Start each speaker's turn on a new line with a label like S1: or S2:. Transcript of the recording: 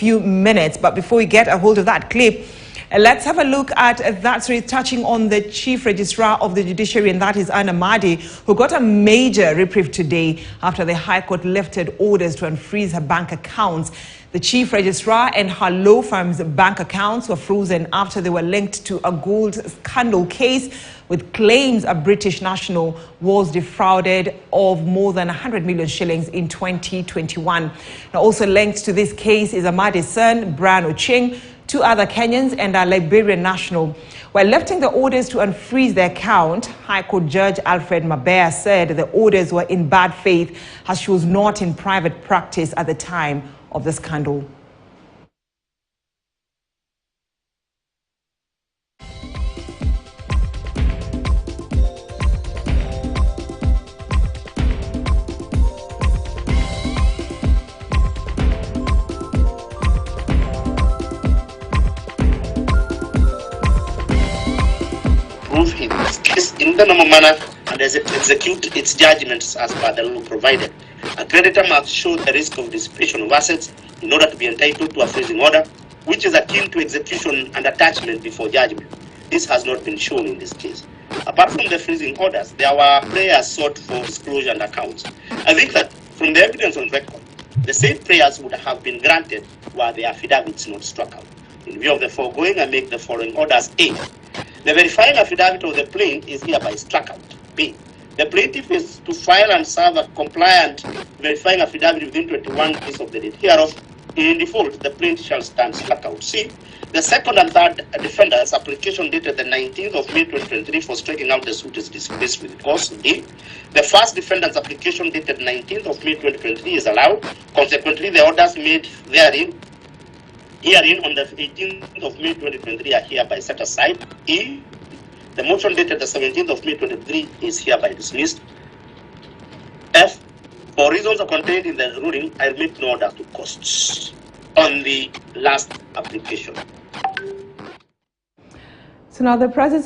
S1: few minutes. But before we get a hold of that clip, let's have a look at that story touching on the Chief Registrar of the Judiciary, and that is Anne Amadi, who got a major reprieve today after the High Court lifted orders to unfreeze her bank accounts. The Chief Registrar and her law firm's bank accounts were frozen after they were linked to a gold scandal case with claims a British national was defrauded of more than 100 million shillings in 2021. Now, also linked to this case is Amadi's son, Brian Ocheng, two other Kenyans, and a Liberian national. While lifting the orders to unfreeze their account, High Court Judge Alfred Mabea said the orders were in bad faith as she was not in private practice at the time of the scandal.
S2: Prove in this case in the normal manner and execute its judgments as per the law provided. A creditor must show the risk of dissipation of assets in order to be entitled to a freezing order, which is akin to execution and attachment before judgment. This has not been shown in this case. Apart from the freezing orders, there were prayers sought for disclosure and accounts. I think that from the evidence on record, the same prayers would have been granted were the affidavits not struck out. In view of the foregoing, I make the following orders. A. The verifying affidavit of the plaintiff is hereby struck out. B. The plaintiff is to file and serve a compliant verifying affidavit within 21 days of the date hereof. In default, the plaintiff shall stand struck out. C. The second and third defendants' application dated the 19th of May 2023 for striking out the suit is dismissed with cause. D. The first defendant's application dated 19th of May 2023 is allowed. Consequently, the orders made herein on the 18th of May 2023 are hereby set aside. E. The motion dated the 17th of May 2023 is hereby dismissed. F. For reasons contained in the ruling, I make no order to costs on the last application.
S1: So now the presence of